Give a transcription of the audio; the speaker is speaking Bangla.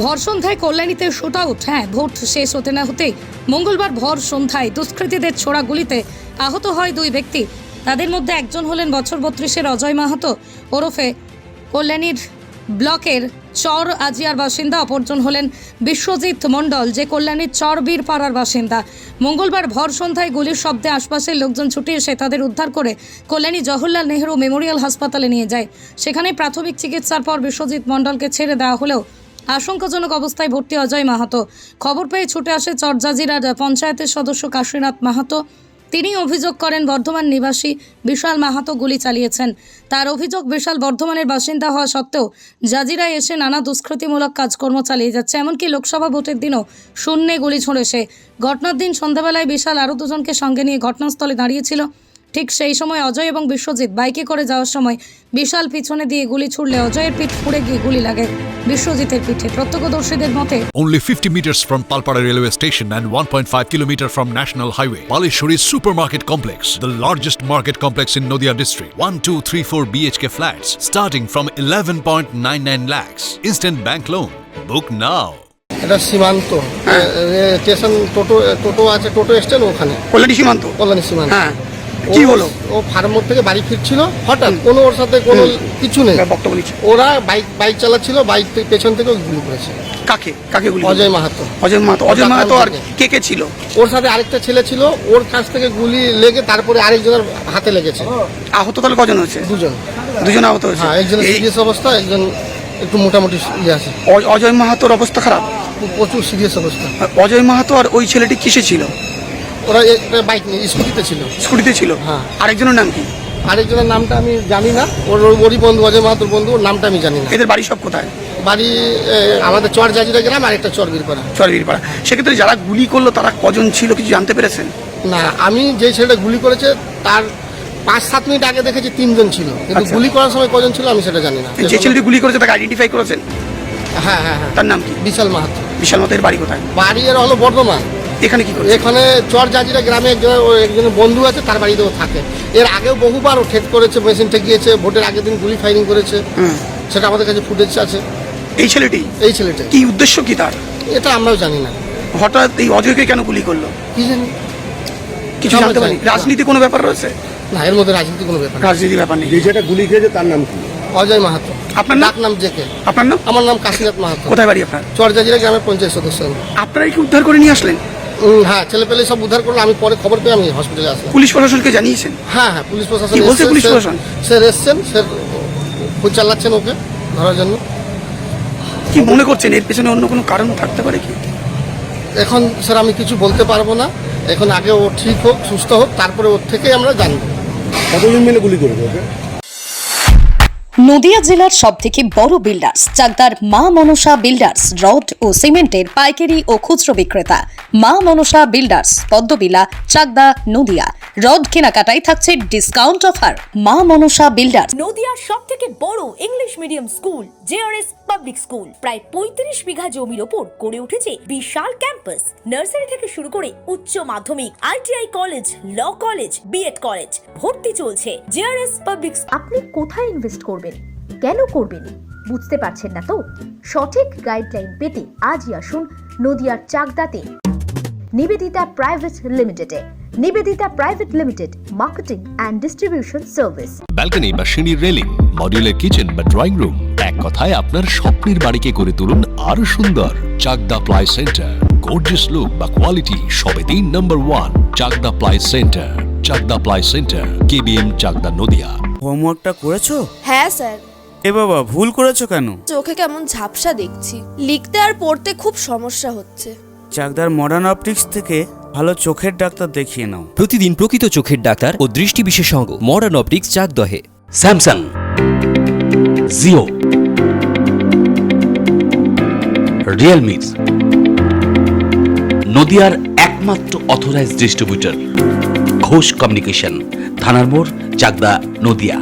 ভর সন্ধ্যায় কল্যাণীতে শুট আউট। ভোট শেষ হতে না হতেই মঙ্গলবার ভর সন্ধ্যায় দুষ্কৃতীদের ছোড়া গুলিতে আহত হয় দুই ব্যক্তি। তাদের মধ্যে একজন হলেন বছর 32-এর অজয় মাহাতো ওরফে কল্যাণীর ব্লকের চর আজিয়ার বাসিন্দা, অপরজন হলেন বিশ্বজিৎ মণ্ডল, যে কল্যাণীর চর বীরপাড়ার বাসিন্দা। মঙ্গলবার ভর সন্ধ্যায় গুলির শব্দে আশপাশের লোকজন ছুটে এসে তাদের উদ্ধার করে কল্যাণী জওহরলাল নেহরু মেমোরিয়াল হাসপাতালে নিয়ে যায়। সেখানে প্রাথমিক চিকিৎসার পর বিশ্বজিৎ মণ্ডলকে ছেড়ে দেওয়া হলেও আশঙ্কাজনক অবস্থায় ভর্তি অজয় মাহাতো। খবর পেয়ে ছুটে আসে চরজাজিরার পঞ্চায়েতের সদস্য কাশীনাথ মাহাতো। তিনি অভিযোগ করেন বর্ধমান নিবাসী বিশাল মাহাতো গুলি চালিয়েছেন। তার অভিযোগ, বিশাল বর্ধমানের বাসিন্দা হওয়া সত্ত্বেও জাজিরায় এসে নানা দুষ্কৃতিমূলক কাজকর্ম চালিয়ে যাচ্ছে। এমনকি লোকসভা ভোটের দিনও শূন্যে গুলি ছুঁড়েছে। ঘটনার দিন সন্ধ্যাবেলায় বিশাল আরও দুজনকে সঙ্গে নিয়ে ঘটনাস্থলে দাঁড়িয়েছিল। ঠিক সেই সময় অজয় এবং বিশ্বজিৎ বাইকে করে যাওয়ার সময় বিশাল পিছনে দিয়ে গুলি ছুড়লে অজয়ের পিঠ পুড়ে গিয়ে গুলি লাগে বিশ্বজিতের পিঠে। প্রত্যক্ষদর্শীদের মতে Only 50 meters from Palpara railway station and 1.5 kilometer from National Highway, Palishuri Supermarket Complex, the largest market complex in Nadia district. 1, 2, 3, 4 BHK flats starting from 11.99 lakhs. Instant bank loan. Book now. এটা সীমান্ত স্টেশন, টোটো আছে, টোটো স্ট্যান্ড ওখানে কল্যাণী সীমান্ত। কল্যাণী সীমান্ত। হ্যাঁ, কি হলো? ও ফার্ম মোড় থেকে বাড়ি ফিরছিল, হঠাৎ কোনো ওর সাথে কোনো কিছু নেই, বক্তব্য নিচ্ছে। ওরা বাইক চালাচ্ছিল, বাইক পেছন থেকে গুলি করেছে। কাকে গুলি? অজয় মাহাতো। অজয় মাহাতো আর কে ছিল? ওর সাথে আরেকটা ছেলে ছিল, ওর কাছ থেকে গুলি লেগে তারপরে আরেকজনের হাতে লেগেছে। আহত তাহলে কজন হয়েছে? দুজন আহত হয়েছে। হ্যাঁ, একজন সিরিয়াস অবস্থা, একজন একটু মোটামুটি ইয়ে আছে। অজয় মাহাতোর অবস্থা খারাপ, প্রচুর সিরিয়াস অবস্থা। অজয় মাহাতো আর ওই ছেলেটি কিসে ছিল? ওরা বাইক নিয়ে স্কুটিতে ছিল। হ্যাঁ। আরেকজনের নাম কি? আরেকজনের নামটা আমি জানি না, ওরই বন্ধু, অজয় মাহাতোর বন্ধু, ওর নামটা আমি জানি না। এদের বাড়ি সব কোথায়? বাড়ি আমাদের চর জাজিরা গ্রাম, আর একটা চর বীরপাড়া। সেক্ষেত্রে যারা গুলি করলো তারা কজন ছিল কিছু জানতে পেরেছেন? না, আমি যে ছেলেটা গুলি করেছে তার 5-7 মিনিট আগে দেখেছি 3 জন ছিল, কিন্তু গুলি করার সময় কজন ছিল আমি সেটা জানি না। যে ছেলেটি গুলি করেছে তাকে আইডেন্টিফাই করেছেন? হ্যাঁ। তার নাম কি? বিশাল মাহাতো। বিশাল মাহাতোর বাড়ি কোথায়? বাড়ি এর হলো বর্ধমান। এখানে কি করে? এখানে চর জাজিরা গ্রামে একজনের বন্ধু আছে, তার বাড়িতেও থাকে। এর আগেও বহুবার ও ঠেক করেছে, মেশিন ঠেকিয়েছে, ভোটের আগের দিন গুলি ফায়ারিং করেছে। সেটা আমাদের কাছে ফুটেজ আছে। এই ছেলেটা কি উদ্দেশ্য কি তার? এটা আমরাও জানি না। হঠাৎ এই অজয়কে কেন গুলি করলো কি জানি, কিছু জানতে পারি? রাজনীতি কোনো ব্যাপার রয়েছে? না, এর মধ্যে রাজনীতি কোনো ব্যাপার, ব্যাপার নেই। যেটা গুলি খেয়েছে তার নাম কি? অজয় মাহাতো। আপনার নাম জেকে। আপনার নাম? আমার নাম কাশীনাথ মাহাতো। কোথায় বাড়ি আপনার? চরজাজিরা গ্রামের পঞ্চায়েত সদস্য। আপনারাই কি উদ্ধার করে নিয়ে আসলেন? হ্যাঁ, ছেলে পেলে সব উদ্ধার করলো, আমি পরে খবর পেয়ে আমি হসপিটালে আসলাম। পুলিশ প্রশাসনকে জানিয়েছেন? হ্যাঁ, পুলিশ প্রশাসন কি বলছে? পুলিশ প্রশাসন স্যার এসছেন, স্যার খোঁজ চালাচ্ছেন ওকে ধরার জন্য। কি মনে করছেন এর পেছনে অন্য কোনো কারণ থাকতে পারে কি? এখন স্যার আমি কিছু বলতে পারবো না। এখন আগে ও ঠিক হোক, সুস্থ হোক, তারপরে ওর থেকেই আমরা জানবো। কতজন মিলে গুলি করেছে ওকে? নদিয়া জেলার সবথেকে বড় বিল্ডার্স চাকদার মা মনসা বিল্ডার্স, রড ও সিমেন্টের পাইকারি ও খুচরো বিক্রেতা। মা মনসা বিল্ডার্স, পদ্মবিলা, চাকদা, নদিয়া। রড কেনাকাটায় থাকছে ডিসকাউন্ট অফার। মা মনসা বিল্ডার্স। নদিয়ার সবথেকে বড় English medium school JRS public school, প্রায় 35 বিঘা জমির ওপর গড়ে উঠেছে বিশাল ক্যাম্পাস। নার্সারি থেকে শুরু করে উচ্চ মাধ্যমিক, ITI college, law college, BEd college, ভর্তি চলছে। JRS public. আপনি কোথায় ইনভেস্ট করবেন, কেন করবেন বুঝতে পারছেন না তো? সঠিক গাইডলাইন পেতে আজই আসুন নদিয়ার চাকদাতে নিবেদিতা প্রাইভেট লিমিটেডে। Nivedita private limited, marketing and distribution service. Balcony বা সিঁড়ির রেলিং, মডিউলার কিচেন বা ড্রয়িং রুম, এক কথায় আপনার স্বপ্নের বাড়িকে করে তুলুন আরো সুন্দর। Chakdaha ply centre, gorgeous look বা কোয়ালিটি সবেতেই number 1। Chakdaha ply centre, Chakdaha ply centre, KBM, Chakdaha, Nadia. হোমওয়ার্কটা করেছো? হ্যাঁ স্যার। এ বাবা, ভুল করেছো কেন? চোখে কেমন ঝাপসা দেখছি, লিখতে আর পড়তে খুব সমস্যা হচ্ছে। চাকদার মডার্ন অপটিক্স থেকে ভালো চোখের ডাক্তার দেখিয়ে নাও। প্রতিদিন প্রকৃত চোখের ডাক্তার ও দৃষ্টি বিশেষজ্ঞ মডার্ন অপটিক্স, চাকদহে। স্যামসাং, জিও, রিয়েলমি, নদিয়ার একমাত্র অথরাইজড ডিস্ট্রিবিউটর ঘোষ কমিউনিকেশন, থানার মোড়, চাকদা, নদিয়া।